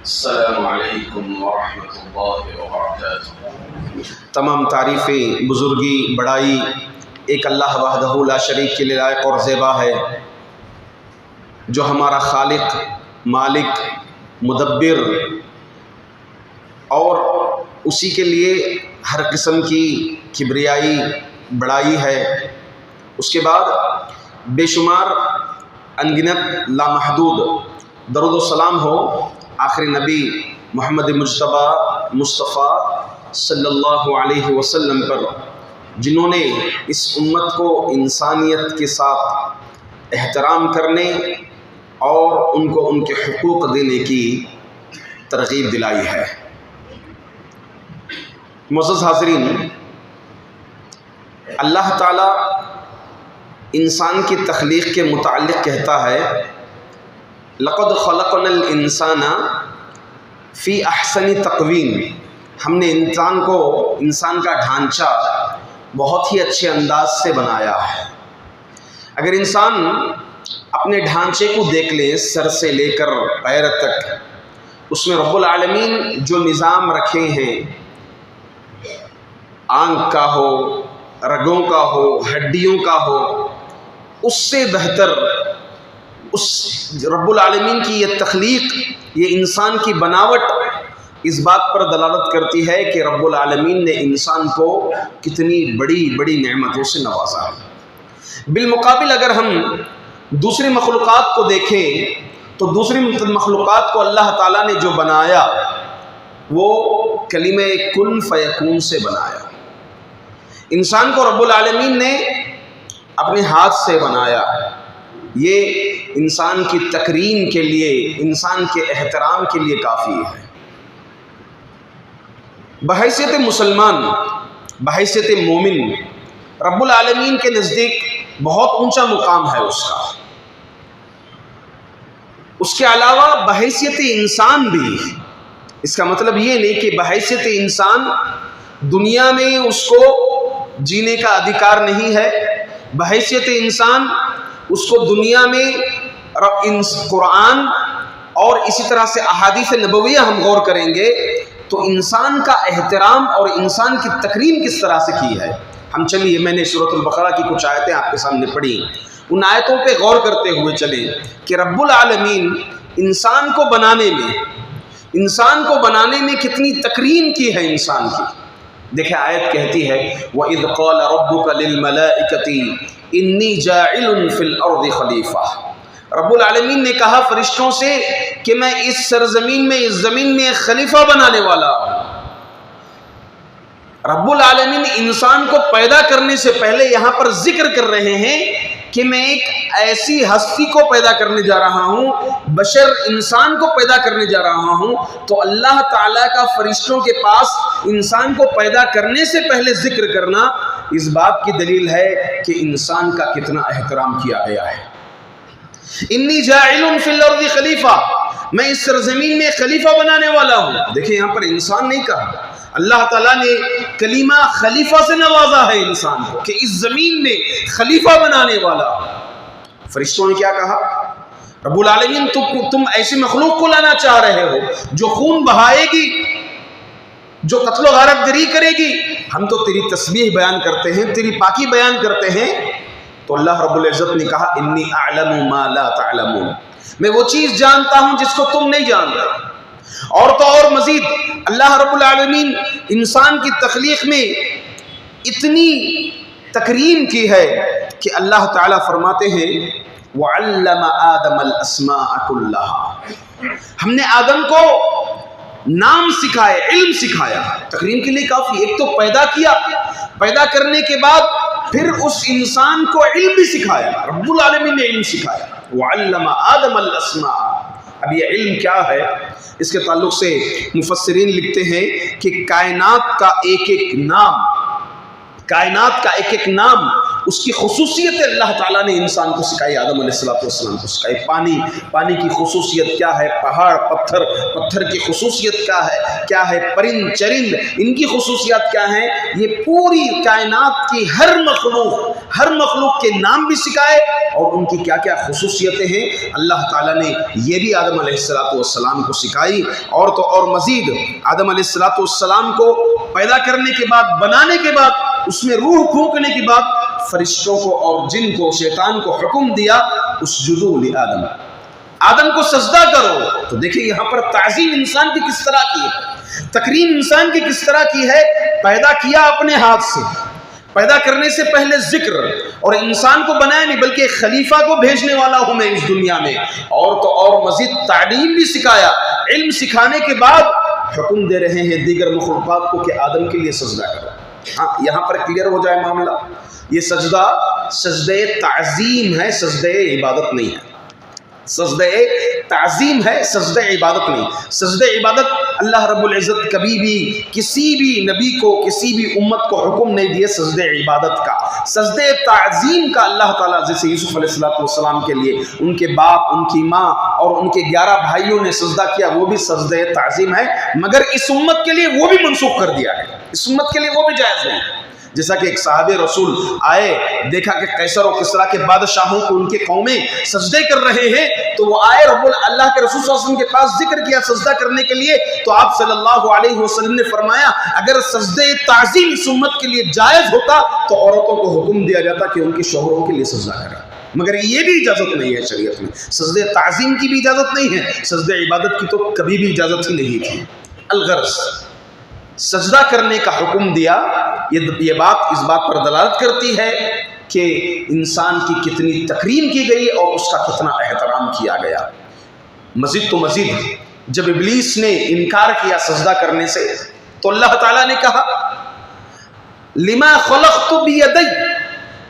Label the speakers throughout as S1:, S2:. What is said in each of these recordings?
S1: السلام علیکم ورحمۃ اللہ وبرکاتہ۔
S2: تمام تعریفیں، بزرگی، بڑائی ایک اللہ وحدہ لا شریک کے لیے لائق اور زیبا ہے، جو ہمارا خالق، مالک، مدبر، اور اسی کے لیے ہر قسم کی کبریائی، بڑائی ہے۔ اس کے بعد بے شمار انگنت لامحدود درود و سلام ہو آخری نبی محمد مجتبیٰ مصطفیٰ صلی اللہ علیہ وسلم پر، جنہوں نے اس امت کو انسانیت کے ساتھ احترام کرنے اور ان کو ان کے حقوق دینے کی ترغیب دلائی ہے۔ معزز حاضرین، اللہ تعالیٰ انسان کی تخلیق کے متعلق کہتا ہے لقد خلقنا الانسان فی احسن تقویم، ہم نے انسان کا ڈھانچہ بہت ہی اچھے انداز سے بنایا ہے۔ اگر انسان اپنے ڈھانچے کو دیکھ لے، سر سے لے کر پیر تک، اس میں رب العالمین جو نظام رکھے ہیں، آنکھ کا ہو، رگوں کا ہو، ہڈیوں کا ہو، اس سے بہتر اس رب العالمین کی یہ تخلیق، یہ انسان کی بناوٹ اس بات پر دلالت کرتی ہے کہ رب العالمین نے انسان کو کتنی بڑی بڑی نعمتوں سے نوازا ہے۔ بالمقابل اگر ہم دوسری مخلوقات کو دیکھیں تو دوسری مخلوقات کو اللہ تعالیٰ نے جو بنایا وہ کلمہ کن فیکون سے بنایا۔ انسان کو رب العالمین نے اپنے ہاتھ سے بنایا۔ یہ انسان کی تکریم کے لیے، انسان کے احترام کے لیے کافی ہے۔ بحیثیت مسلمان، بحیثیت مومن، رب العالمین کے نزدیک بہت اونچا مقام ہے اس کا۔ اس کے علاوہ بحیثیت انسان بھی، اس کا مطلب یہ نہیں کہ بحیثیت انسان دنیا میں اس کو جینے کا ادھیکار نہیں ہے۔ بحیثیت انسان اس کو دنیا میں قرآن اور اسی طرح سے احادیث نبویہ ہم غور کریں گے تو انسان کا احترام اور انسان کی تکریم کس طرح سے کی ہے۔ ہم چلیے، میں نے سورۃ البقرہ کی کچھ آیتیں آپ کے سامنے پڑھی، ان آیتوں پہ غور کرتے ہوئے چلیں کہ رب العالمین انسان کو بنانے میں کتنی تکریم کی ہے انسان کی۔ دیکھیں آیت کہتی ہے وَإِذْ قَالَ رَبُّكَ لِلْمَلَائِكَةِ إِنِّي جَاعِلٌ فِي الْأَرْضِ خَلِيفَةً، رب العالمین نے کہا فرشتوں سے کہ میں اس سرزمین میں، اس زمین میں ایک خلیفہ بنانے والا ہوں۔ رب العالمین انسان کو پیدا کرنے سے پہلے یہاں پر ذکر کر رہے ہیں کہ میں ایک ایسی ہستی کو پیدا کرنے جا رہا ہوں، بشر انسان کو پیدا کرنے جا رہا ہوں۔ تو اللہ تعالیٰ کا فرشتوں کے پاس انسان کو پیدا کرنے سے پہلے ذکر کرنا اس بات کی دلیل ہے کہ انسان کا کتنا احترام کیا گیا ہے۔ انی جاعل فی الارض خلیفہ، میں اس سرزمین میں خلیفہ بنانے والا ہوں۔ دیکھیں یہاں پر انسان نہیں کہا، اللہ تعالیٰ نے کلمہ خلیفہ سے نوازا ہے انسان کو کہ اس زمین میں خلیفہ بنانے والا۔ فرشتوں نے کیا کہا؟ رب العالمین تم ایسی مخلوق کو لانا چاہ رہے ہو جو خون بہائے گی، جو قتل و غارت گری کرے گی؟ ہم تو تیری تسبیح بیان کرتے ہیں، تیری پاکی بیان کرتے ہیں۔ تو اللہ رب العزت نے کہا انی اعلم ما لا تعلمون، میں وہ چیز جانتا ہوں جس کو تم نہیں جانتے۔ اور تو اور مزید اللہ رب العالمین انسان کی تخلیق میں اتنی تکریم کی ہے کہ اللہ تعالیٰ فرماتے ہیں وَعَلَّمَ آدَمَ الْأَسْمَاءَ كُلَّهَا، ہم نے آدم کو نام سکھائے، علم سکھایا۔ تکریم کے لیے کافی، ایک تو پیدا کیا، پیدا کرنے کے بعد پھر اس انسان کو علم بھی سکھایا، رب العالمین نے علم سکھایا۔ وَعَلَّمَ آدَمَ الْأَسْمَاءَ، اب یہ علم کیا ہے؟ اس کے تعلق سے مفسرین لکھتے ہیں کہ کائنات کا ایک ایک نام اس کی خصوصیت اللہ تعالیٰ نے انسان کو سکھائی، آدم علیہ السلام کو سکھائی۔ پانی کی خصوصیت کیا ہے، پہاڑ پتھر کی خصوصیت کیا ہے، پرند چرند ان کی خصوصیات کیا ہیں، یہ پوری کائنات کی ہر ہر مخلوق کے نام بھی سکھائے اور ان کی کیا کیا خصوصیتیں ہیں اللہ تعالیٰ نے یہ بھی آدم علیہ السلام کو سکھائی. اور تو اور مزید آدم علیہ السلام کو پیدا کرنے کے بعد، بنانے کے بعد، اس میں روح پھونکنے کے بعد فرشتوں کو اور جن کو، شیطان کو حکم دیا اسجدوا لآدم، آدم کو سجدہ کرو. تو دیکھیں یہاں پر تعظیم انسان کی کس طرح کی ہے، تکریم انسان کی کس طرح کی ہے. پیدا کیا اپنے ہاتھ سے، پیدا کرنے سے پہلے ذکر، اور انسان کو بنایا نہیں بلکہ ایک خلیفہ کو بھیجنے والا ہوں میں اس دنیا میں، اور تو اور مزید تعلیم بھی سکھایا. علم سکھانے کے بعد حکم دے رہے ہیں دیگر مخلوقات کو کہ آدم کے لیے سجدہ کرو. ہاں یہاں پر کلیئر ہو جائے معاملہ، یہ سجدہ سجدہ تعظیم ہے، سجدہ عبادت نہیں ہے. سجدہ تعظیم ہے، سجدہ عبادت نہیں. سجدہ عبادت اللہ رب العزت کبھی بھی کسی بھی نبی کو، کسی بھی امت کو حکم نہیں دیے سجدہ عبادت کا. سجدہ تعظیم کا اللہ تعالیٰ جیسے یوسف علیہ السلام کے لیے ان کے باپ، ان کی ماں اور ان کے 11 بھائیوں نے سجدہ کیا، وہ بھی سجدہ تعظیم ہے. مگر اس امت کے لیے وہ بھی منسوخ کر دیا گیا، اس امت کے لیے وہ بھی جائز نہیں. جیسا کہ ایک صحابہ رسول آئے، دیکھا کہ قیصر و کسریٰ کے بادشاہوں کو ان کے قومیں سجدے کر رہے ہیں، تو وہ آئے اللہ کے رسول صلی اللہ علیہ وسلم کے پاس ذکر کیا سجدہ کرنے کے لیے. تو آپ صلی اللہ علیہ وسلم نے فرمایا اگر سجدہ تعظیم اس امت کے لیے جائز ہوتا تو عورتوں کو حکم دیا جاتا کہ ان کے شوہروں کے لیے سجدہ کریں. مگر یہ بھی اجازت نہیں ہے شریعت میں، سجدہ تعظیم کی بھی اجازت نہیں ہے، سجدہ عبادت کی تو کبھی بھی اجازت ہی نہیں تھی. الغرض سجدہ کرنے کا حکم دیا، یہ بات اس بات پر دلالت کرتی ہے کہ انسان کی کتنی تکریم کی گئی اور اس کا کتنا احترام کیا گیا. مزید تو مزید جب ابلیس نے انکار کیا سجدہ کرنے سے تو اللہ تعالیٰ نے کہا لما خلقت بیدی،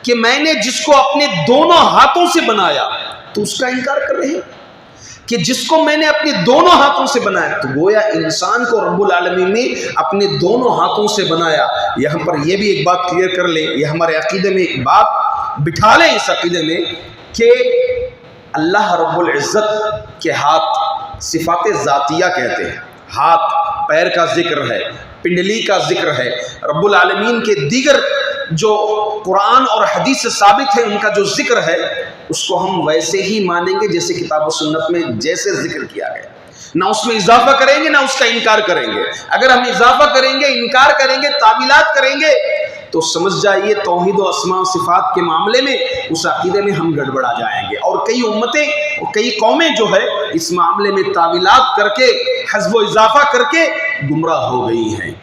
S2: کہ میں نے جس کو اپنے دونوں ہاتھوں سے بنایا تو اس کا انکار کر رہے ہیں کہ جس کو میں نے اپنے دونوں ہاتھوں سے بنایا. تو گویا انسان کو رب العالمین نے اپنے دونوں ہاتھوں سے بنایا. یہاں پر یہ بھی ایک بات کلیئر کر لیں، یہ ہمارے عقیدے میں ایک بات بٹھا لیں اس عقیدے میں کہ اللہ رب العزت کے ہاتھ صفات ذاتیہ کہتے ہیں. ہاتھ پیر کا ذکر ہے، پنڈلی کا ذکر ہے. رب العالمین کے دیگر جو قرآن اور حدیث سے ثابت ہے ان کا جو ذکر ہے اس کو ہم ویسے ہی مانیں گے جیسے کتاب و سنت میں جیسے ذکر کیا گیا، نہ اس میں اضافہ کریں گے نہ اس کا انکار کریں گے. اگر ہم اضافہ کریں گے، انکار کریں گے، تعویلات کریں گے تو سمجھ جائیے توحید و اسماء و صفات کے معاملے میں اس عقیدے میں ہم گڑبڑا جائیں گے. اور کئی امتیں اور کئی قومیں جو ہے اس معاملے میں تعویلات کر کے، حذف و اضافہ کر کے گمراہ ہو گئی ہیں.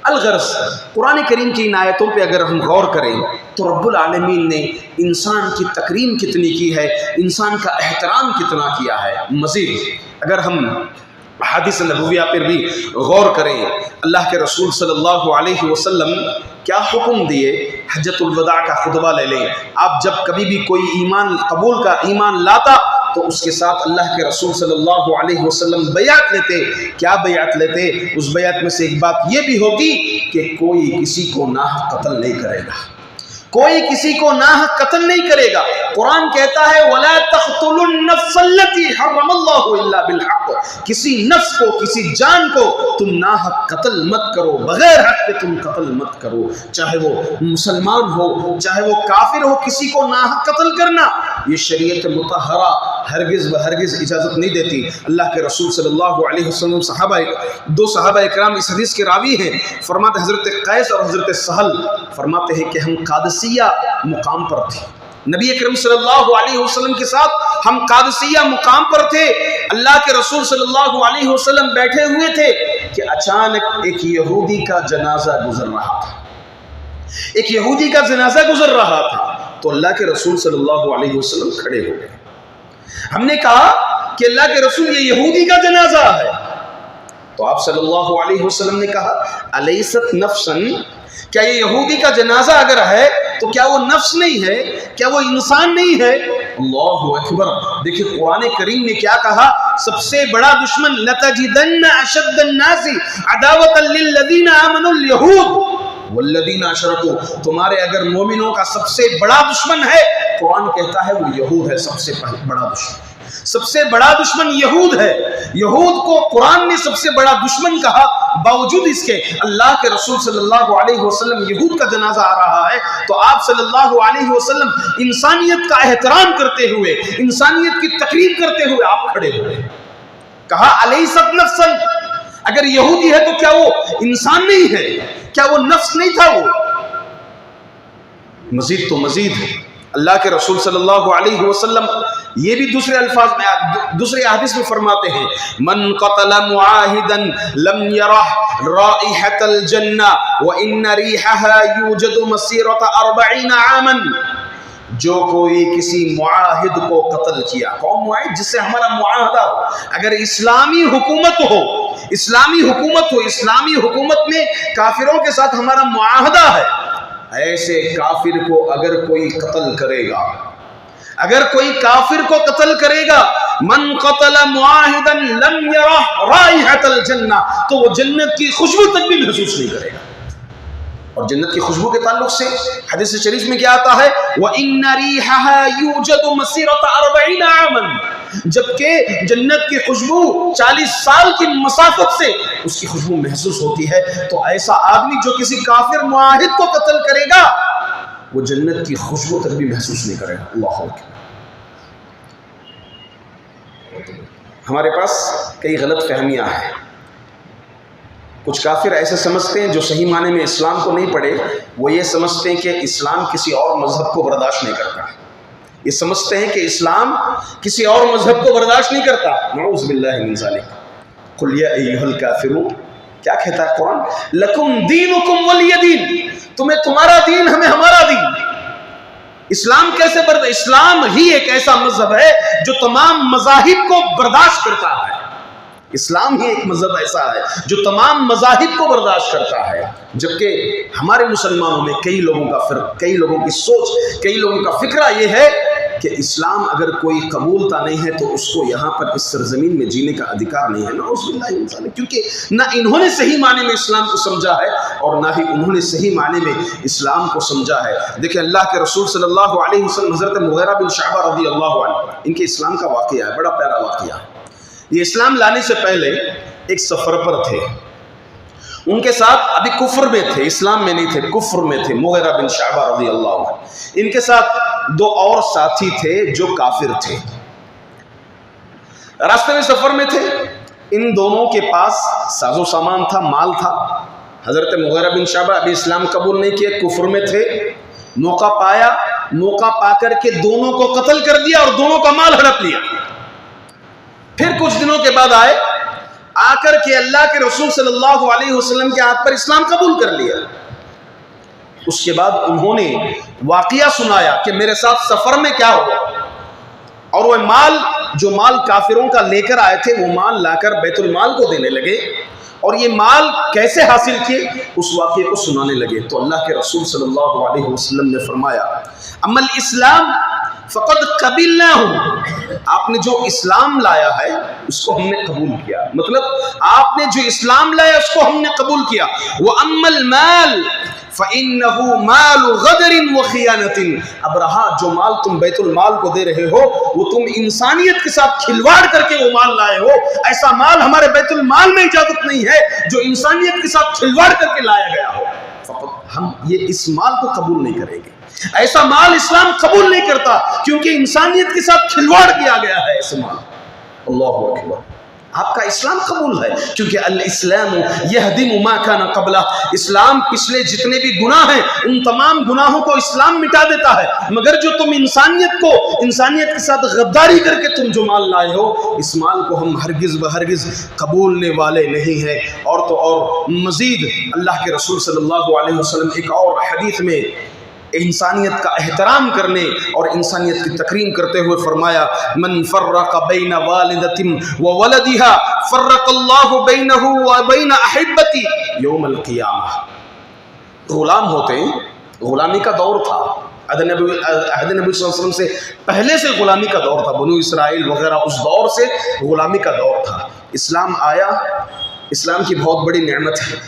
S2: الغرض قرآن کریم کی ان آیتوں پہ اگر ہم غور کریں تو رب العالمین نے انسان کی تکریم کتنی کی ہے، انسان کا احترام کتنا کیا ہے. مزید اگر ہم حدیث نبویہ پر بھی غور کریں، اللہ کے رسول صلی اللہ علیہ وسلم کیا حکم دیے. حجۃ الوداع کا خطبہ لے لیں آپ، جب کبھی بھی کوئی ایمان قبول کا ایمان لاتا تو اس کے ساتھ اللہ کے رسول صلی اللہ علیہ وسلم بیعت لیتے. کیا بیعت لیتے؟ اس بیعت میں سے ایک بات یہ بھی ہوگی کہ کوئی کسی کو ناحق قتل نہیں کرے گا، کوئی کسی کو ناحق قتل نہیں کرے گا. قرآن کہتا ہے وَلَا تَقْتُلُوا النَّفْسَ الَّتِي حَرَّمَ اللَّهُ إِلَّا بِالْحَقِّ، کسی نفس کو، کسی جان کو تم ناحق قتل مت کرو، بغیر حق کے تم قتل مت کرو. چاہے وہ مسلمان ہو چاہے وہ کافر ہو، کسی کو ناحق قتل کرنا یہ شریعت مطہرہ ہرگز و ہرگز اجازت نہیں دیتی. اللہ کے رسول صلی اللہ علیہ وسلم دو صحابہ اکرام اس حدیث کے راوی ہیں، فرماتے حضرت قیس اور حضرت سہل فرماتے ہیں کہ ہم قادسیہ مقام پر تھے، نبی اکرم صلی اللہ علیہ وسلم کے ساتھ ہم قادسیہ مقام پر تھے. اللہ کے رسول صلی اللہ علیہ وسلم بیٹھے ہوئے تھے کہ اچانک ایک یہودی کا جنازہ گزر رہا تھا، ایک یہودی کا جنازہ گزر رہا تھا. تو اللہ کے رسول صلی اللہ علیہ وسلم کھڑے ہو گئے. ہم نے کہا کہ اللہ کے رسول یہ یہودی کا جنازہ ہے. تو آپ صلی اللہ علیہ وسلم نے کہا الیست نفسا، کیا یہ یہودی کا جنازہ اگر ہے تو کیا وہ نفس نہیں ہے، کیا وہ انسان نہیں ہے؟ اللہ اکبر. دیکھیں قرآن کریم نے کیا کہا، سب سے بڑا دشمن لَتَجِدَنَّ أَشَدَّ النَّاسِ عَدَاوَةً لِلَّذِينَ آمَنُوا الْيَهُودُ وَالَّذِينَ أَشْرَكُوا. تمہارے اگر مومنوں کا سب سے بڑا دشمن ہے، قرآن کہتا ہے وہ یہود ہے، سب سے بڑا دشمن. سب سے بڑا دشمن یہود ہے. یہود کو قرآن نے سب سے بڑا دشمن کہا، باوجود اس کے اللہ کے رسول صلی اللہ علیہ وسلم یہود کا جنازہ آ رہا ہے تو آپ صلی اللہ علیہ وسلم انسانیت کا احترام کرتے ہوئے، انسانیت کی تقریر کرتے ہوئے آپ کھڑے ہوئے. کہا الیست نفسا، اگر یہودی ہے تو کیا وہ انسان نہیں ہے؟ کیا وہ نفس نہیں تھا؟ وہ مزید تو مزید اللہ کے رسول صلی اللہ علیہ وسلم یہ بھی دوسرے الفاظ میں، دوسرے احادیث میں فرماتے ہیں من قتل معاہدا لم يرح رائحة الجنہ وان ریحها یوجد مسیرۃ 40 عاما. جو کوئی کسی معاہد کو قتل کیا، کون معاہد؟ جس سے ہمارا معاہدہ ہو. اگر اسلامی حکومت ہو، اسلامی حکومت میں کافروں کے ساتھ ہمارا معاہدہ ہے، ایسے کافر کو اگر کوئی قتل کرے گا، اگر کوئی کافر کو قتل کرے گا، من قتل معاہدا لم يرح رائحة الجنہ، تو وہ جنت کی خوشبو تک بھی محسوس نہیں کرے گا. اور جنت کی خوشبو کے تعلق سے حدیث شریف میں کیا آتا ہے؟ وَإِنَّ رِيحَهَا يُوجَدُ مَسِيرَةَ 40 عَامًا، جبکہ جنت کی خوشبو 40 سال کی مسافت سے اس کی خوشبو محسوس ہوتی ہے. تو ایسا آدمی جو کسی کافر معاہد کو قتل کرے گا وہ جنت کی خوشبو تک بھی محسوس نہیں کرے گا. اللہ اکبر. ہمارے پاس کئی غلط فہمیاں ہیں. کچھ کافر ایسے سمجھتے ہیں جو صحیح معنی میں اسلام کو نہیں پڑھے، وہ یہ سمجھتے ہیں کہ اسلام کسی اور مذہب کو برداشت نہیں کرتا. یہ سمجھتے ہیں کہ اسلام کسی اور مذہب کو برداشت نہیں کرتا. نعوذ باللہ من ذالک. قل یا ایھا الکافرون، کیا کہتا ہے قرآن؟ لکم دینکم ولی دین، تمہیں تمہارا دین، ہمیں ہمارا دین. اسلام کیسے اسلام ہی ایک ایسا مذہب ہے جو تمام مذاہب کو برداشت کرتا ہے. اسلام ہی ایک مذہب ایسا ہے جو تمام مذاہب کو برداشت کرتا ہے. جبکہ ہمارے مسلمانوں میں کئی لوگوں کا فرق، کئی لوگوں کی سوچ، کئی لوگوں کا فکرہ یہ ہے کہ اسلام اگر کوئی قبولتا نہیں ہے تو اس کو یہاں پر اس سرزمین میں جینے کا ادھیکار نہیں ہے. نعوذ باللہ من ذالک. کیونکہ نہ انہوں نے صحیح معنی میں اسلام کو سمجھا ہے اور نہ ہی انہوں نے صحیح معنی میں اسلام کو سمجھا ہے. دیکھیں اللہ کے رسول صلی اللہ علیہ وسلم، حضرت مغیرہ بن شعبہ رضی اللہ عنہ، ان کے اسلام کا واقعہ ہے، بڑا پیارا واقعہ ہے. یہ اسلام لانے سے پہلے ایک سفر پر تھے، ان کے ساتھ ابھی کفر میں تھے، اسلام میں نہیں تھے، کفر میں تھے. مغیرہ بن شعبہ رضی اللہ عنہ، ان کے ساتھ دو اور ساتھی تھے جو کافر تھے. راستے میں سفر میں تھے، ان دونوں کے پاس ساز و سامان تھا، مال تھا. حضرت مغیرہ بن شعبہ ابھی اسلام قبول نہیں کیے، کفر میں تھے. موقع پایا، موقع پا کر کے دونوں کو قتل کر دیا اور دونوں کا مال ہڑپ لیا. پھر کچھ دنوں کے بعد آئے، آ کر کے اللہ کے رسول صلی اللہ علیہ وسلم کے ہاتھ پر اسلام قبول کر لیا. اس کے بعد انہوں نے واقعہ سنایا کہ میرے ساتھ سفر میں کیا ہوا، اور وہ مال جو مال کافروں کا لے کر آئے تھے وہ مال لا کر بیت المال کو دینے لگے، اور یہ مال کیسے حاصل کیے اس واقعے کو سنانے لگے. تو اللہ کے رسول صلی اللہ علیہ وسلم نے فرمایا اما الاسلام فقد قبلناہ، آپ نے جو اسلام لایا ہے اس کو ہم نے قبول کیا. مطلب آپ نے جو اسلام لایا اس کو ہم نے قبول کیا. وَأَمَّا الْمَالِ فَإِنَّهُ مَالُ غَدْرٍ وَخِيَانَةٍ، اب رہا جو مال تم بیت المال کو دے رہے ہو وہ تم انسانیت کے ساتھ کھلواڑ کر کے وہ مال لائے ہو. ایسا مال ہمارے بیت المال میں اجازت نہیں ہے جو انسانیت کے ساتھ کھلواڑ کر کے لایا گیا ہو. ہم یہ اس مال کو قبول نہیں کریں گے. ایسا مال اسلام قبول نہیں کرتا کیونکہ انسانیت کے ساتھ کھلواڑ کیا گیا ہے ایسے مال. اللہ اکبر. آپ کا اسلام قبول ہے کیونکہ الاسلام یہدم ما کان قبلہ، اسلام پچھلے جتنے بھی گناہ ہیں ان تمام گناہوں کو اسلام مٹا دیتا ہے. مگر جو تم انسانیت کے ساتھ غداری کر کے تم جو مال لائے ہو اس مال کو ہم ہرگز بہرگز قبولنے والے نہیں ہیں. اور تو اور مزید اللہ کے رسول صلی اللہ علیہ وسلم ایک اور حدیث میں انسانیت کا احترام کرنے اور انسانیت کی تکریم کرتے ہوئے فرمایا من فرق بین والدۃ وولدها فرق اللہ بینہ وبین احبتی یوم القیامہ. غلام ہوتے ہیں، غلامی کا دور تھا، عہد نبی صلی اللہ علیہ وسلم سے پہلے سے غلامی کا دور تھا، بنو اسرائیل وغیرہ اس دور سے غلامی کا دور تھا. اسلام آیا، اسلام کی بہت بڑی نعمت ہے.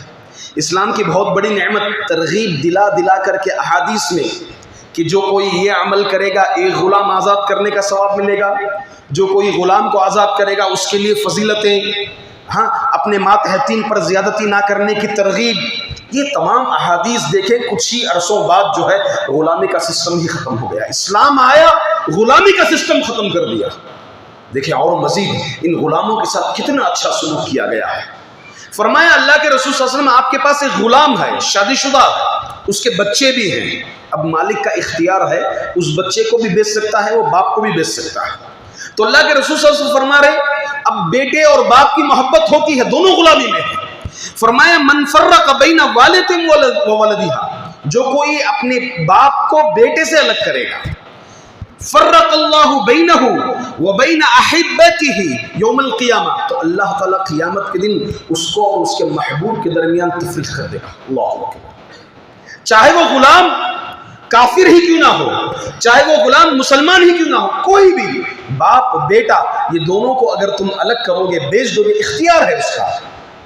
S2: اسلام کی بہت بڑی نعمت ترغیب دلا کر کے احادیث میں کہ جو کوئی یہ عمل کرے گا ایک غلام آزاد کرنے کا ثواب ملے گا، جو کوئی غلام کو آزاد کرے گا اس کے لیے فضیلتیں، ہاں اپنے ماتحتین پر زیادتی نہ کرنے کی ترغیب، یہ تمام احادیث دیکھیں کچھ ہی عرصوں بعد جو ہے غلامی کا سسٹم ہی ختم ہو گیا۔ اسلام آیا غلامی کا سسٹم ختم کر دیا۔ دیکھیں اور مزید ان غلاموں کے ساتھ کتنا اچھا سلوک کیا گیا ہے۔ فرمایا اللہ کے رسول صلی اللہ علیہ وسلم آپ کے پاس ایک غلام ہے، شادی شدہ ہے، اس کے بچے بھی ہیں، اب مالک کا اختیار ہے اس بچے کو بھی بیچ سکتا ہے، وہ باپ کو بھی بیچ سکتا ہے۔ تو اللہ کے رسول صلی اللہ علیہ وسلم فرما رہے اب بیٹے اور باپ کی محبت ہوتی ہے، دونوں غلامی میں ہیں۔ فرمایا من فرق بین والد و ولدہا، جو کوئی اپنے باپ کو بیٹے سے الگ کرے گا، فرق اللہ بینہ وبین احبتہ یوم القیامہ، تو اللہ تعالیٰ قیامت کے دن اس کو اور اس کے محبوب کے درمیان تفریق کر دے گا۔ اللہ اکبر، چاہے وہ غلام کافر ہی کیوں نہ ہو، چاہے وہ غلام مسلمان ہی کیوں نہ ہو، کوئی بھی باپ بیٹا یہ دونوں کو اگر تم الگ کرو گے، بیچ دو گے، اختیار ہے اس کا،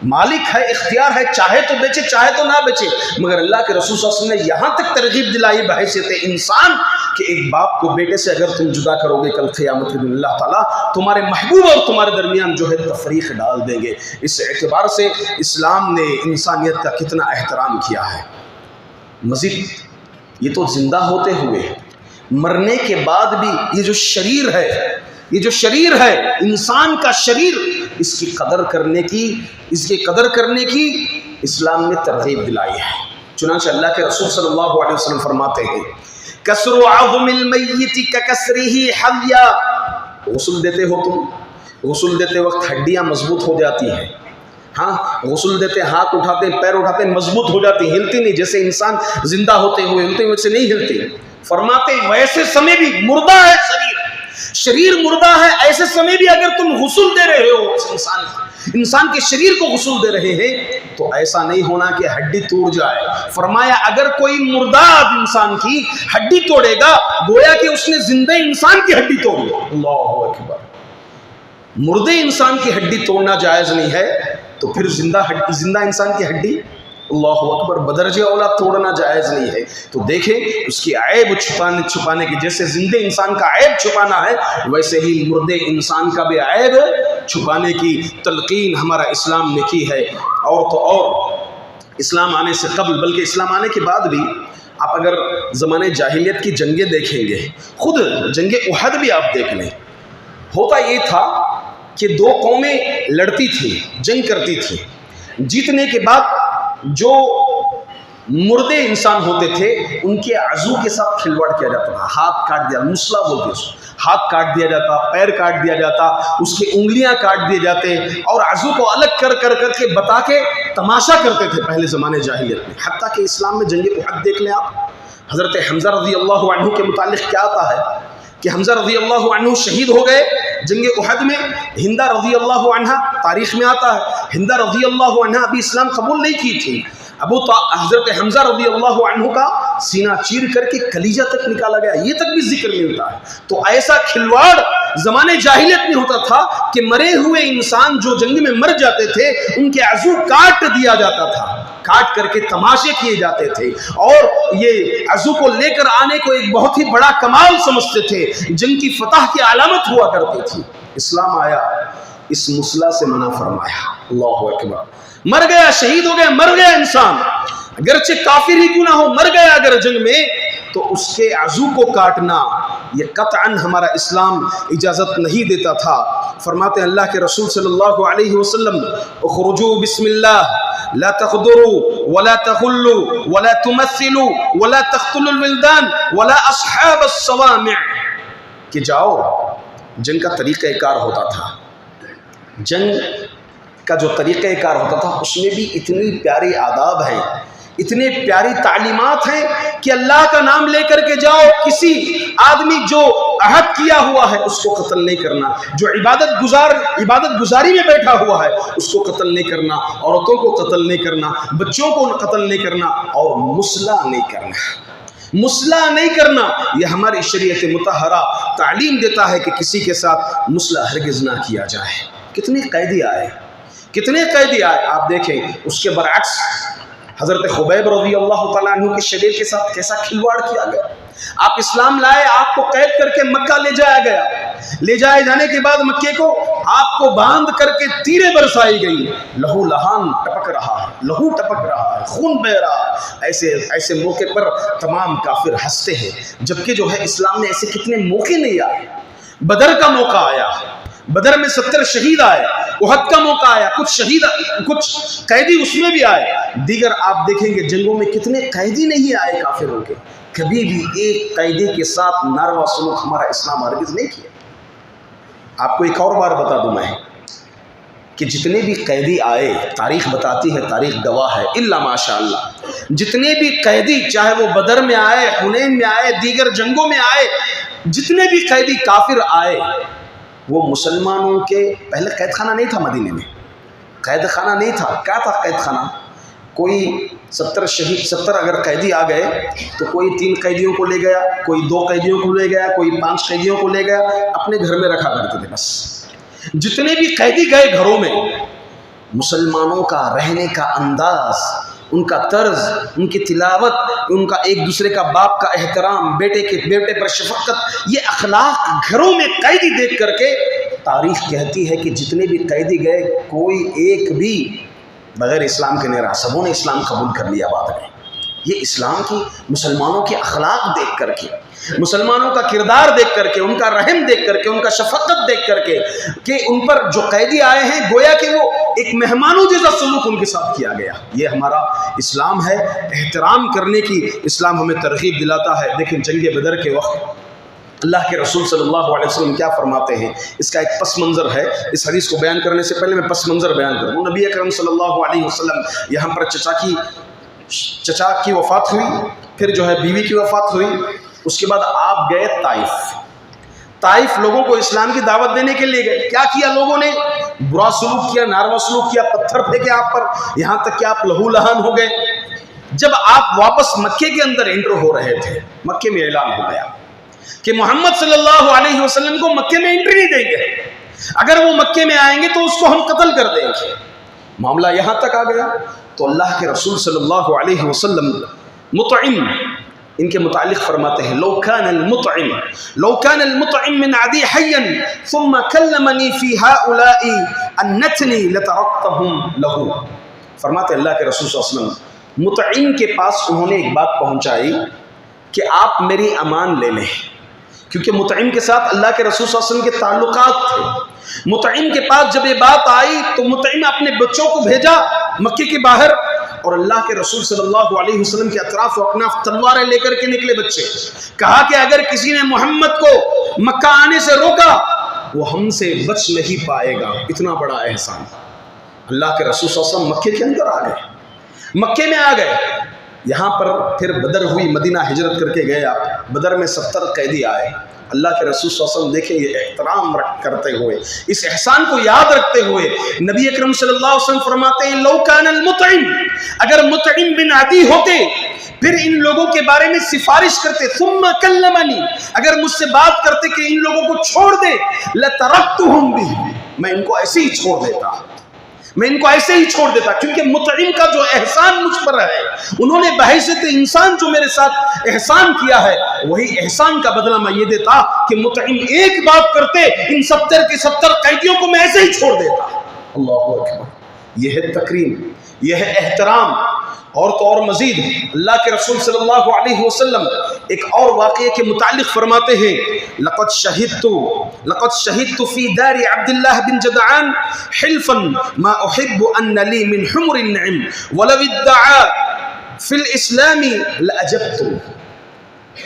S2: مالک ہے، اختیار ہے، چاہے تو بیچے چاہے تو نہ بیچے، مگر اللہ کے رسول صلی اللہ علیہ وسلم نے یہاں تک ترغیب دلائی بحیثیت انسان کہ ایک باپ کو بیٹے سے اگر تم جدا کرو گے کل قیامت کے دن اللہ تعالیٰ تمہارے محبوب اور تمہارے درمیان جو ہے تفریق ڈال دیں گے۔ اس اعتبار سے اسلام نے انسانیت کا کتنا احترام کیا ہے۔ مزید یہ تو زندہ ہوتے ہوئے، مرنے کے بعد بھی یہ جو شریر ہے، یہ جو شریر ہے انسان کا شریر، اس کی قدر کرنے کی، اس کی قدر کرنے کی اسلام نے ترغیب دلائی ہے۔ چنانچہ اللہ کے رسول صلی اللہ علیہ وسلم فرماتے ہیں کسر عظم المیت ککسرہ حیا، غسل دیتے ہو تم، غسل دیتے وقت ہڈیاں مضبوط ہو جاتی ہیں، ہاں غسل دیتے ہاتھ اٹھاتے ہیں پیر اٹھاتے ہیں مضبوط ہو جاتی، ہلتی نہیں، جیسے انسان زندہ ہوتے ہوئے ہلتے ہوئے سے نہیں ہلتی۔ فرماتے ہیں ویسے سمے بھی مردہ ہے شریر مردہ ہے، ایسے سمے بھی اگر تم غسل دے رہے ہو انسان کے شریر کو غسل دے رہے ہیں تو ایسا نہیں ہونا کہ ہڈی توڑ جائے۔ فرمایا اگر کوئی مردہ انسان کی ہڈی توڑے گا گویا کہ اس نے زندہ انسان کی ہڈی توڑی۔ اللہ اکبر، مردے انسان کی ہڈی توڑنا جائز نہیں ہے تو پھر زندہ انسان کی ہڈی، اللہ اکبر، بدرجہ اولا توڑنا جائز نہیں ہے۔ تو دیکھیں اس کی عیب چھپانے کی، جیسے زندہ انسان کا عیب چھپانا ہے ویسے ہی مردے انسان کا بھی عیب چھپانے کی تلقین ہمارا اسلام نے کی ہے۔ اور تو اور اسلام آنے سے قبل بلکہ اسلام آنے کے بعد بھی آپ اگر زمانے جاہلیت کی جنگیں دیکھیں گے، خود جنگ احد بھی آپ دیکھ لیں، ہوتا یہ تھا کہ دو قومیں لڑتی تھیں، جنگ کرتی تھیں، جیتنے کے بعد جو مردے انسان ہوتے تھے ان کے عضو کے ساتھ کھلواڑ کیا جاتا تھا، ہاتھ کاٹ دیا، مسلح بولتے اس کو، ہاتھ کاٹ دیا جاتا، پیر کاٹ دیا جاتا، اس کی انگلیاں کاٹ دیے جاتے اور عضو کو الگ کر کے بتا کے تماشا کرتے تھے پہلے زمانے جاہلیت میں۔ حتیٰ کہ اسلام میں جنگ احد دیکھ لیں آپ، حضرت حمزہ رضی اللہ عنہ کے متعلق کیا آتا ہے کہ حمزہ رضی اللہ عنہ شہید ہو گئے جنگ احد میں۔ ہندہ رضی اللہ عنہ، تاریخ میں آتا ہے ہندہ رضی اللہ عنہ ابھی اسلام قبول نہیں کی تھی، حضرت حمزہ رضی اللہ عنہ کا سینہ چیر کر کے کلیجہ تک نکالا گیا، یہ تک بھی ذکر ملتا ہے۔ تو ایسا کھلواڑ زمانے جاہلیت میں ہوتا تھا کہ مرے ہوئے انسان جو جنگ میں مر جاتے تھے ان کے عضو کاٹ دیا جاتا تھا، کاٹ کر کے تماشے کیے جاتے تھے اور یہ عضو کو لے کر آنے کو ایک بہت ہی بڑا کمال سمجھتے تھے، جنگ کی فتح کی علامت ہوا کرتی تھی۔ اسلام آیا، اس مسئلہ سے منع فرمایا۔ اللہ اکبر، مر گیا، شہید ہو گیا، مر گیا انسان، اگرچہ کافر ہی کیوں نہ ہو، مر گیا اگر جنگ میں، تو اس کے عضو کو کاٹنا یہ قطعاً ہمارا اسلام اجازت نہیں دیتا تھا۔ فرماتے ہیں اللہ کے رسول صلی اللہ علیہ وسلم اخرجوا بسم اللہ لا تغدروا ولا تغلوا ولا تمثلوا ولا تقتلوا الولدان ولا اصحاب الصوامع، کہ جاؤ، جنگ کا طریقہ کار ہوتا تھا، جنگ کا جو طریقہ کار ہوتا تھا اس میں بھی اتنی پیاری آداب ہیں، اتنے پیاری تعلیمات ہیں کہ اللہ کا نام لے کر کے جاؤ، کسی آدمی جو عہد کیا ہوا ہے اس کو قتل نہیں کرنا، جو عبادت گزاری میں بیٹھا ہوا ہے اس کو قتل نہیں کرنا، عورتوں کو قتل نہیں کرنا، بچوں کو قتل نہیں کرنا اور مسلح نہیں کرنا۔ مسلح نہیں کرنا یہ ہماری شریعت مطہرہ تعلیم دیتا ہے کہ کسی کے ساتھ مسلح ہرگز نہ کیا جائے۔ کتنے قیدی آئے، کتنے قیدی آئے، آپ دیکھیں۔ اس کے برعکس حضرت خبیب رضی اللہ تعالیٰ عنہ کے شریر کے ساتھ کیسا کھلواڑ کیا گیا. آپ اسلام لائے, آپ کو قید کر کے مکہ لے جایا گیا. لے جائے جانے کے بعد مکے کو آپ کو باندھ کر کے تیریں برسائی گئی. لہو لہان ٹپک رہا ہے, لہو ٹپک رہا ہے, خون بہ رہا ہے. ایسے موقع پر تمام کافر ہنستے ہیں, جبکہ جو ہے اسلام میں ایسے کتنے موقع نہیں آئے. بدر کا موقع آیا, بدر میں 70 شہید آئے. احد کا موقع آیا, کچھ قیدی اس میں بھی آئے. دیگر آپ دیکھیں گے جنگوں میں کتنے قیدی نہیں آئے کافروں کے. کبھی بھی ایک قیدی کے ساتھ ناروا سلوک ہمارا اسلام ہرگز نہیں کیا. آپ کو ایک اور بار بتا دوں میں کہ جتنے بھی قیدی آئے, تاریخ بتاتی ہے, تاریخ گواہ ہے, الا ماشاء اللہ, جتنے بھی قیدی, چاہے وہ بدر میں آئے, حنین میں آئے, دیگر جنگوں میں آئے, جتنے بھی قیدی کافر آئے, وہ مسلمانوں کے, پہلے قید خانہ نہیں تھا مدینے میں, قید خانہ نہیں تھا. کیا تھا قید خانہ؟ کوئی 70 اگر قیدی آ گئے تو کوئی 3 قیدیوں کو لے گیا, کوئی 2 قیدیوں کو لے گیا, کوئی 5 قیدیوں کو لے گیا, اپنے گھر میں رکھا کرتے تھے. بس جتنے بھی قیدی گئے گھروں میں, مسلمانوں کا رہنے کا انداز, ان کا طرز, ان کی تلاوت, ان کا ایک دوسرے کا باپ کا احترام, بیٹے پر شفقت, یہ اخلاق گھروں میں قیدی دیکھ کر کے تاریخ کہتی ہے کہ جتنے بھی قیدی گئے کوئی ایک بھی بغیر اسلام کے نہیں رہا. سبوں نے اسلام قبول کر لیا بعد میں. یہ اسلام کی, مسلمانوں کے اخلاق دیکھ کر کے, مسلمانوں کا کردار دیکھ کر کے, ان کا رحم دیکھ کر کے, ان کا شفقت دیکھ کر کے, کہ ان پر جو قیدی آئے ہیں گویا کہ وہ ایک مہمانوں جیسا سلوک ان کے ساتھ کیا گیا. یہ ہمارا اسلام ہے, احترام کرنے کی اسلام ہمیں ترغیب دلاتا ہے. دیکھیں جنگ بدر کے وقت اللہ کے رسول صلی اللہ علیہ وسلم کیا فرماتے ہیں, اس کا ایک پس منظر ہے. اس حدیث کو بیان کرنے سے پہلے میں پس منظر بیان کروں. نبی اکرم صلی اللہ علیہ وسلم یہاں پر چچا کی وفات ہوئی, پھر جو ہے بیوی کی وفات ہوئی. اس کے بعد آپ گئے طائف لوگوں کو اسلام کی دعوت دینے کے لیے گئے. کیا کیا لوگوں نے؟ برا سلوک کیا, ناروا سلوک کیا, پتھر پھینکے آپ پر, یہاں تک کہ آپ لہو لہان ہو گئے. جب آپ واپس مکے کے اندر انٹر ہو رہے تھے, مکے میں اعلان ہو گیا کہ محمد صلی اللہ علیہ وسلم کو مکے میں انٹری نہیں دیں گے. اگر وہ مکے میں آئیں گے تو اس کو ہم قتل کر دیں گے. معاملہ یہاں تک آ گیا تو اللہ کے رسول صلی اللہ علیہ وسلم مطعم ان کے متعلق فرماتے ہیں, لو كان المطعم من عدي حيا ثم كلمني في هؤلاء النتني لتركتهم له. فرماتے اللہ کے رسول صلی اللہ علیہ وسلم مطعم کے پاس انہوں نے ایک بات پہنچائی کہ آپ میری امان لے لیں, کیونکہ مطعم کے ساتھ اللہ کے رسول صلی اللہ علیہ وسلم کے تعلقات تھے. مطعم کے پاس جب یہ بات آئی تو مطعم اپنے بچوں کو بھیجا مکے کے باہر, اور اللہ کے رسول صلی اللہ علیہ وسلم کے اطراف و اکناف تلواریں لے کر کے نکلے بچے. کہا کہ اگر کسی نے محمد کو مکہ آنے سے روکا وہ ہم سے بچ نہیں پائے گا. اتنا بڑا احسان. اللہ کے رسول صلی اللہ علیہ وسلم مکے کے اندر آ گئے, مکے میں آ گئے. یہاں پر پھر بدر ہوئی, مدینہ ہجرت کر کے گئے آپ. بدر میں 70 قیدی آئے. اللہ کے رسول صلی اللہ علیہ وسلم دیکھیں یہ احترام کرتے ہوئے, اس احسان کو یاد رکھتے ہوئے نبی اکرم صلی اللہ علیہ وسلم فرماتے ہیں لو کان المطعم, اگر مطعم بن عدی ہوتے پھر ان لوگوں کے بارے میں سفارش کرتے, ثم کلمنی, اگر مجھ سے بات کرتے کہ ان لوگوں کو چھوڑ دے, لترکتہم بھی, میں ان کو ایسے ہی چھوڑ دیتا, کیونکہ مطعم کا جو احسان مجھ پر ہے, انہوں نے بحیثیت انسان جو میرے ساتھ احسان کیا ہے, وہی احسان کا بدلہ میں یہ دیتا کہ مطعم ایک بات کرتے, ان 70 کے 70 قیدیوں کو میں ایسے ہی چھوڑ دیتا. اللہ اکبر. یہ ہے تکریم, یہ ہے احترام. اور تو اور مزید اللہ کے رسول صلی اللہ علیہ وسلم ایک اور واقعے کے متعلق فرماتے ہیں لقد شهدت في دار عبد الله بن جدعان حلفا ما احب ان لي من حمر النعم ولو ادعى في الاسلام لاجبت.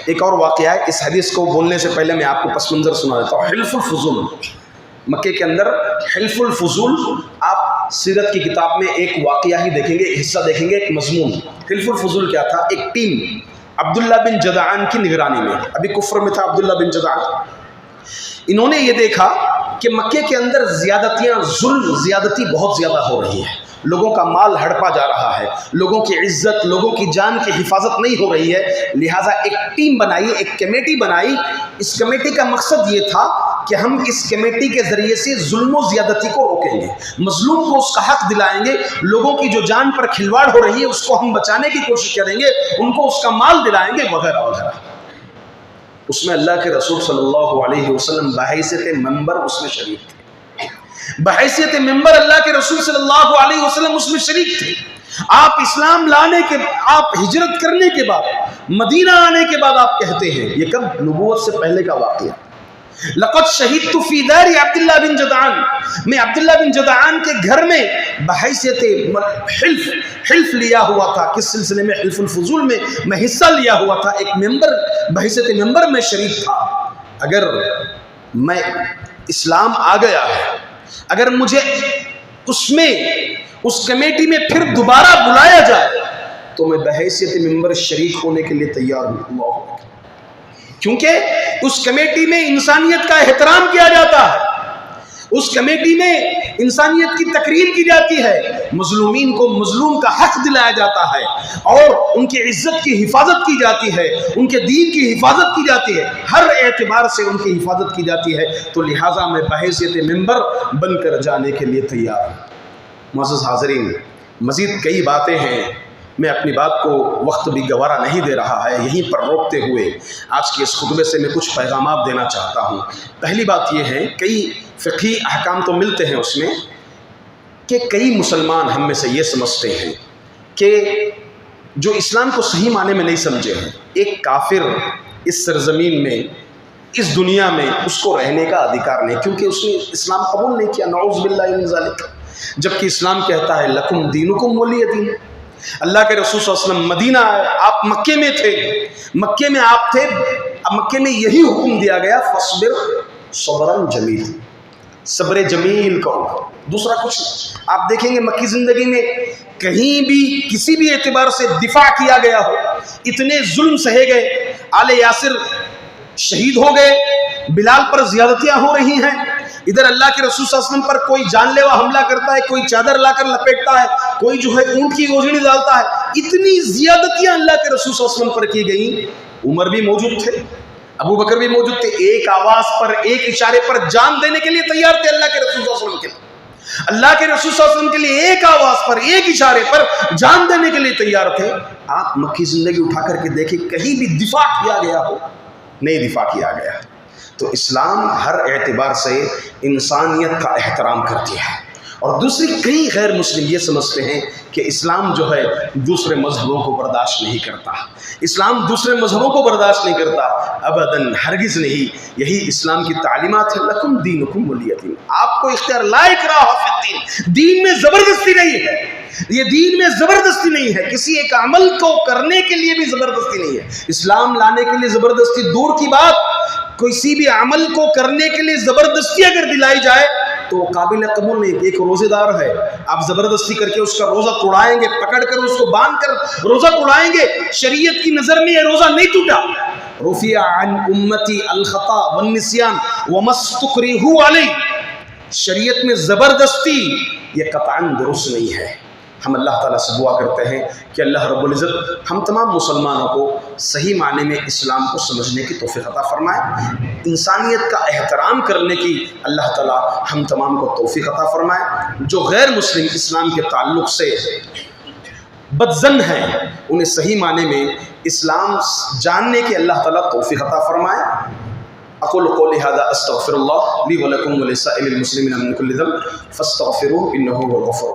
S2: ایک اور واقعہ ہے, اس حدیث کو بولنے سے پہلے میں آپ کو پس منظر سنا دیتا ہوں. حلف الفضول, مکے کے اندر حلف الفضول, آپ سیرت کی کتاب میں ایک واقعہ ہی دیکھیں گے, ایک حصہ دیکھیں گے, ایک مضمون. حلف الفضول کیا تھا؟ ایک ٹیم عبداللہ بن جدعان کی نگرانی میں, ابھی کفر میں تھا عبداللہ بن جدعان. انہوں نے یہ دیکھا کہ مکے کے اندر زیادتی بہت زیادہ ہو رہی ہے, لوگوں کا مال ہڑپا جا رہا ہے, لوگوں کی عزت, لوگوں کی جان کی حفاظت نہیں ہو رہی ہے. لہٰذا ایک ٹیم بنائی, ایک کمیٹی بنائی. اس کمیٹی کا مقصد یہ تھا کہ ہم اس کمیٹی کے ذریعے سے ظلم و زیادتی کو روکیں گے، مظلوم کو اس کا حق دلائیں گے، لوگوں کی جو جان پر کھلواڑ ہو رہی ہے اس کو ہم بچانے کی کوشش کریں گے، ان کو اس کا مال دلائیں گے وغیرہ وغیرہ۔ اس میں اللہ کے رسول صلی اللہ علیہ وسلم بحیثیت ممبر اس میں شریک تھے، بحیثیت ممبر اللہ کے رسول صلی اللہ علیہ وسلم اس میں شریک تھے۔ آپ اسلام لانے کے، آپ ہجرت کرنے کے بعد، مدینہ آنے کے بعد آپ کہتے ہیں، یہ کب؟ نبوت سے پہلے کا واقعہ، لقد شہدت فی دار عبداللہ بن جدعان، میں عبداللہ بن جدعان کے گھر میں بحیثیت حلف لیا ہوا تھا۔ کس سلسلے میں؟ حلف الفضول میں میں حصہ لیا ہوا تھا، ایک ممبر، بحیثیت ممبر میں شریک تھا۔ اگر میں اسلام آ گیا ہے، اگر مجھے اس کمیٹی میں پھر دوبارہ بلایا جائے تو میں بحیثیت ممبر شریک ہونے کے لیے تیار ہوں۔ اللہ اکبر۔ کیونکہ اس کمیٹی میں انسانیت کا احترام کیا جاتا ہے، اس کمیٹی میں انسانیت کی تقریر کی جاتی ہے، مظلومین کو مظلوم کا حق دلایا جاتا ہے، اور ان کی عزت کی حفاظت کی جاتی ہے، ان کے دین کی حفاظت کی جاتی ہے، ہر اعتبار سے ان کی حفاظت کی جاتی ہے۔ تو لہٰذا میں بحیثیت ممبر بن کر جانے کے لیے تیار ہوں۔ معزز حاضرین، مزید کئی باتیں ہیں، میں اپنی بات کو وقت بھی گوارا نہیں دے رہا ہے، یہیں پر روکتے ہوئے آج کے اس خطبے سے میں کچھ پیغامات دینا چاہتا ہوں۔ پہلی بات یہ ہے، کئی فقہی احکام تو ملتے ہیں اس میں، کہ کئی مسلمان ہم میں سے یہ سمجھتے ہیں کہ جو اسلام کو صحیح معنی میں نہیں سمجھے ہیں، ایک کافر اس سرزمین میں، اس دنیا میں اس کو رہنے کا ادھیکار نہیں، کیونکہ اس نے اسلام قبول نہیں کیا، نعوذ باللہ من ذالک۔ جبکہ اسلام کہتا ہے لکم دینکم ولی دین۔ اللہ کے رسول صلی اللہ علیہ وسلم مدینہ آئے، آپ مکے میں تھے، مکے میں آپ تھے، مکے میں یہی حکم دیا گیا، فاصبر صبرا جمیل، صبر جمیل کرو، دوسرا کچھ نہیں۔ آپ دیکھیں گے مکی زندگی میں کہیں بھی کسی بھی اعتبار سے دفاع کیا گیا ہو، اتنے ظلم سہے گئے، آل یاسر شہید ہو گئے، بلال پر زیادتیاں ہو رہی ہیں، ادھر اللہ کے رسول صلی اللہ علیہ وسلم پر کوئی جان لیوا حملہ کرتا ہے، کوئی چادر لا کر لپیٹتا ہے، کوئی جو ہے اونٹ کی گوجڑی ڈالتا ہے، اتنی زیادتیاں اللہ کے رسول صلی اللہ علیہ وسلم پر کی گئیں۔ عمر بھی موجود تھے، ابو بکر بھی موجود تھے، ایک آواز پر، ایک اشارے پر جان دینے کے لیے تیار تھے اللہ کے رسول صلی اللہ علیہ وسلم کے لیے۔ اللہ کے رسول صلی اللہ علیہ وسلم کے لیے ایک آواز پر، ایک اشارے پر جان دینے کے لیے تیار تھے۔ آپ مکی زندگی اٹھا کر کے دیکھیں، کہیں بھی دفاع کیا گیا ہو؟ نہیں دفاع کیا گیا۔ تو اسلام ہر اعتبار سے انسانیت کا احترام کرتی ہے، اور دوسری کئی غیر مسلم یہ سمجھتے ہیں کہ اسلام جو ہے دوسرے مذہبوں کو برداشت نہیں کرتا، اسلام دوسرے مذہبوں کو برداشت نہیں کرتا، ابداً، ہرگز نہیں۔ یہی اسلام کی تعلیمات ہے، لکم دینکم ولی دین، آپ کو اختیار، لا اکراہ فی الدین، دین میں زبردستی نہیں ہے، یہ دین میں زبردستی نہیں ہے، کسی ایک عمل کو کرنے کے لیے بھی زبردستی نہیں ہے۔ اسلام لانے کے لیے زبردستی دور کی بات، کسی بھی عمل کو کرنے کے لیے زبردستی اگر دلائی جائے تو وہ قابل قبول نہیں۔ ایک روزے دار ہے، آپ زبردستی کر کے اس کا روزہ توڑائیں گے، پکڑ کر اس کو باندھ کر روزہ توڑائیں گے، شریعت کی نظر میں یہ روزہ نہیں ٹوٹا۔ رفع عن امتی الخطا والنسیان وما استکرہوا علیہ، شریعت میں زبردستی یہ قطعاً درست نہیں ہے۔ ہم اللہ تعالیٰ سے دعا کرتے ہیں کہ اللہ رب العزت ہم تمام مسلمانوں کو صحیح معنی میں اسلام کو سمجھنے کی توفیق عطا فرمائے، انسانیت کا احترام کرنے کی اللہ تعالیٰ ہم تمام کو توفیق عطا فرمائے۔ جو غیر مسلم اسلام کے تعلق سے بدظن ہیں، انہیں صحیح معنی میں اسلام جاننے کی اللہ تعالیٰ توفیق عطا فرمائے۔ اقول قولی ھذا استغفر اللہ لی ولکم ولسائر المسلمین من کل ذنب فاستغفروہ انہ هو الغفور۔